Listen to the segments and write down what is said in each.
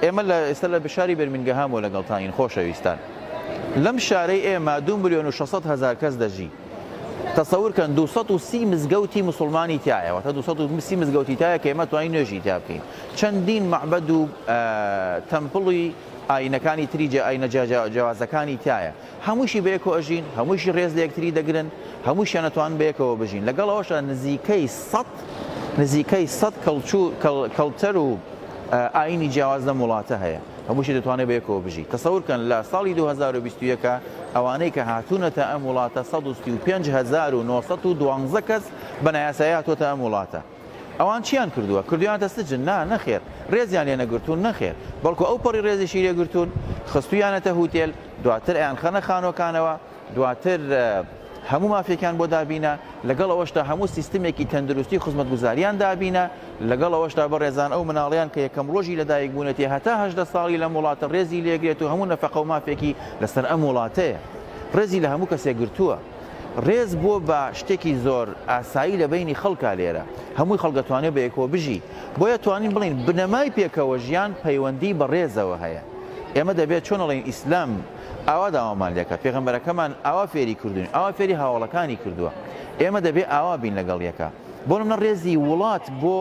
ئێمە لە ئێستا لە بشاری بەرمینگەهام و لەگەڵتانین خۆشەویستان لەم شارەی ئێمە 2,600,000 کەس دەژی تەسەورکەن 230 مزگەوتی مسلمانی تایەوە تا 230 مزگەوتی تایە کە ئێمە توانین نوێژی تا بکەین چەندین معبەد و تەمپڵی ئاینەکانی تریجە ئاینە جیاوازەکانی تایە هەمووشی بەیەکەوە ئەژین هەمووشی ڕێز لە یەکتری دەگرن هەمووشیان نەتوان بەیەکەوە بژین لەگەڵەوەشە نزیکەی 100 کەڵتەر و ئاینی جیاواز لە وڵاتە هەیە هەمووشی دەتوانێت بەیەکەوە بژی تەسەورکەن لە ساڵی 2021 ئەوانەی کە هاتوونەتە ئەم وڵاتە 135,912 کەس بەنایاسایی هاتوۆتە ئەم وڵاتە ئەوان چیان کردووە کردویانتە سجن نەخێر ڕێزیان لێ نەگرتوون نەخێر بەڵکو ئەو پەڕی ڕێزیشی لێگرتوون خستویانەتە هوتێل دواتر ئەیان خەنە خانۆکانەوە دواتر هەموو مافێکیان بۆ دابینە لەگەڵ ئەوەشتا هەموو سیستمێکی تەندروستی خزمەتگوزاریان دابینە لەگەڵ ئەوەشتا بە ڕێزان ئەو مناڵیان کە یەکەم ڕۆژی لەدایک بوونەتی هەتا 18 ساڵی لەم وڵاتە ڕێزی لێگرێت و هەموو نەفەقە و مافێکی لەسەر ئەم وڵاتەیە ڕێزی لە هەموو کەسێک گرتووە ڕێز بۆ بە شتێکی زۆر ئاسایی لە بینی خەڵکا لێرە هەمووی خەڵگەتوانێت بە یەکەوە بژی بۆیە توانین بڵین بنەمای پێکەوە ژیان پەیوەندی بە ڕێزەوە هەیە ئێمە دەبێت چۆن ئەڵێن ئیسلام ئاوا داوامان لێکە پێغەمبەرەکەمان ئاوا فێری کردوین ئاوا فێری هاوڵەکانی کردووە ئێمە دەبێت ئاوا بین لەگەڵ یەکە بۆ نمونە ڕێزی وڵات بۆ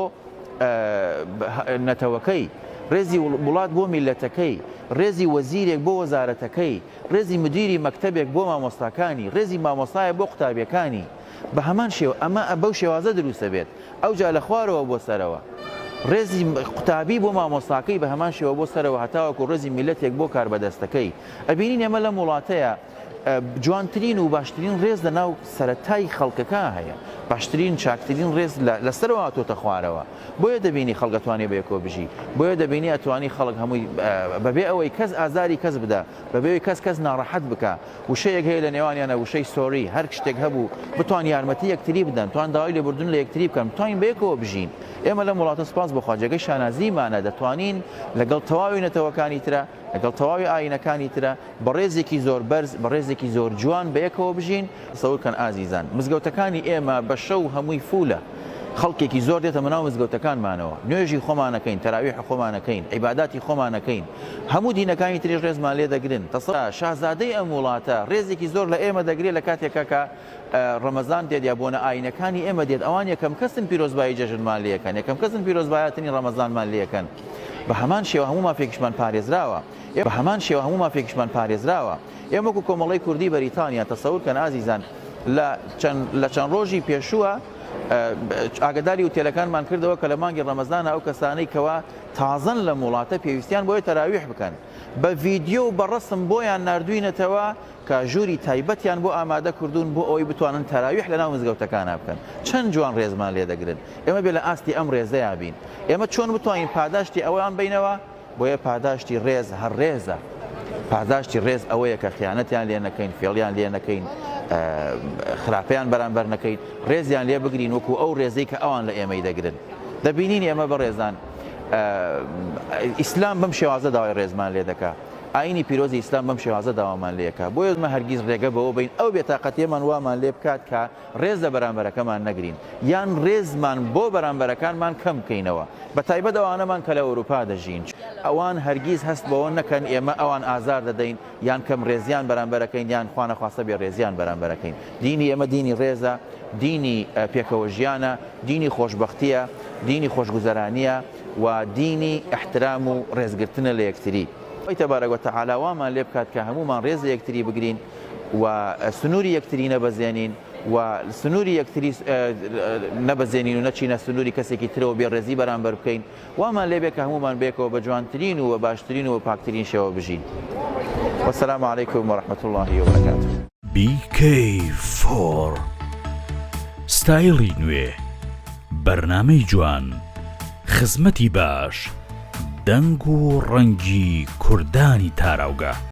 نەتەوەکەی ڕێزی وڵات بۆ میلەتەکەی ڕێزی وەزیرێک بۆ وەزارەتەکەی ڕێزی مدیری مەکتەبێک بۆ مامۆستاکانی ڕێزی مامۆستایە بۆ قوتابیەکانی بە هەمان شێوە ئەمە بەو شێوازە دروستە بێت ئەوجا لە خوارەوە بۆ سەرەوە ڕێزی قوتابی بۆ مامۆستاکەی بە هەمان شێوە بۆ سەرەوە هەتاوەکو ڕێزی میلەتێک بۆ کاربەدەستەکەی ئەبینین ئێمە لەم وڵاتەیە جوانترین و باشترین ڕێز لە ناو سەرەتای خەڵکەکە هەیە باشترین چاکترین ڕێز لەسەرەوە هاتۆتە خوارەوە بۆیە دەبینی خەڵگەتوانێ بەیەکەوە بژی بۆیە دەبینی ئەتوانی خەڵک هەمووی بەبێ ئەوەی کەس ئازاری کەس بدە بەبێ کەس ناڕەحەت بکە وشەیەک هەیە لە نێوانیانە وشەی سۆری هەر شتێک هەبوو بتوان یارمەتی یەکتری بدەن توان داوای لێبوردن لە یەکتری بکەن توانین بەیەکەوە بژین ئێمە لەم وڵاتە سپاس بە خواجەکەی شانازیمانە دەتوانین لەگەڵ تەواوی نەتەوەکانی ترە لەگەڵ تەواوی ئاینەکانی ترە بە ڕێزێکی زۆر بەرز بە ڕێزێکی زۆر جوان بەیەکەوە بژین سەورکەن ئازیزان مزگەوتەکانی ئێمە بە شەو هەمووی فولە خەڵکێکی زۆر دێتە مناو مزگەوتەکانمانەوە نوێژی خۆمانەکەین تەراویح خۆمانەکەین عیباداتی خۆمانەکەین هەموو دینەکانی تریش ڕێزمان لێ دەگرن شازادەی ئەم وڵاتە ڕێزێکی زۆر لە ئێمە دەگرێت لە کاتێکە کە ڕەمەزان دێت یا بۆنە ئاینەکانی ئێمە دێت ئەوان یەکەم کەسن پیرۆزبایی جەژنمان لێەکەن یەکەم کەسن پیرۆزبایەتنی ڕەمەزانمان لێەکەن بە هەمان شێوە هەموو مافێکیشمان پارێزراوە بە هەمان شێوە هەموو مافێکیشمان پارێزراوە ئێمە وەکو کۆمەڵی کوردی بەریتانیا تەسەورکەن ئازیزان لە چەند ڕۆژی پێشووە ئاگداری وتێلەکانمان کردەوە کە لە مانگی ڕەمەزانە ئەو کەسانەی کەوا تازن لە وڵاتە پێویستیان بۆیە تەراویح بکەن بە ڤیدیۆ و بە ڕسم بۆیان نردوینەتەوە کە ژووری تایبەتیان بۆ ئامادە کردوون بۆ ئەوەی بتوانن تەراویح لە ناو مزگەوتەکانە بکەن چەند جوان ڕێزمان لێ دەگرن ئێمە بێ لە ئاستی ئەم ڕێزەیە بین ئێمە چۆن بتوانین پاداشتی ئەویان بینەوە بۆیە پاداشتی ڕێز هەر ڕێزە پاداشتی ڕێز ئەوەیە کە خیانەتیان لێ نەکەین فێڵیان لێ نەکەین خراپەیان بەرامبەر نەکەین ڕێزیان لێ بگرین وەکو ئەو ڕێزەی کە ئەوان لە ئێمەی دەگرن دەبینین ئێمە بە ڕێزان ئیسلام بەم شێوازە داوای ڕێزمان لێ دەکا ئاینی پیرۆزی ئیسلام بەم شێوازە داوامان لێ دەکا بۆیە ئێمە هەرگیز ڕێگە بەوە بین ئەو بێتاقەتیەمان وامان لێ بکات کە ڕێز لە بەرامبەرەکەمان نەگرین یان ڕێزمان بۆ بەرامبەرەکانمان کەم بکەینەوە بە تایبەت ئەوانەمان کە لە ئەوروپا دەژین ئەوان هەرگیز هەست بەوە نەکەن ئێمە ئەوان ئازار دەدەین یان کەم ڕێزیان بەرامبەرەکەین یان خوانەخواستە بێ ڕێزیان بەرامبەرەکەین دینی ئێمە دینی ڕێزە دینی پێکەوە ژیانە دینی خۆشبەختیە دینی خۆشگوزەرانیە و دینی احترام و ڕێزگرتنە لە یەکتری خۆی تەبارەک و تەعالی وامان لێ بکات کە هەمومان ڕێز یەکتری بگرین و سنووری یەکتری نەبەزێنین و سنووری یەکتری نەبەزێنین و نەچینە سنووری کەسێکی ترەوە بێڕێزی بەرامبەر بکەین وامان لێ بێت کە هەمومان بێکەوە بە جوانترین و باشترین و پاکترین شێوە بژین والسلام عليكم ورحمة الله وبركاته. BK4 ستایلی نوێ بەرنامەی جوان خزمەتی باش دەنگ و ڕەنگی کوردانی تاراوگە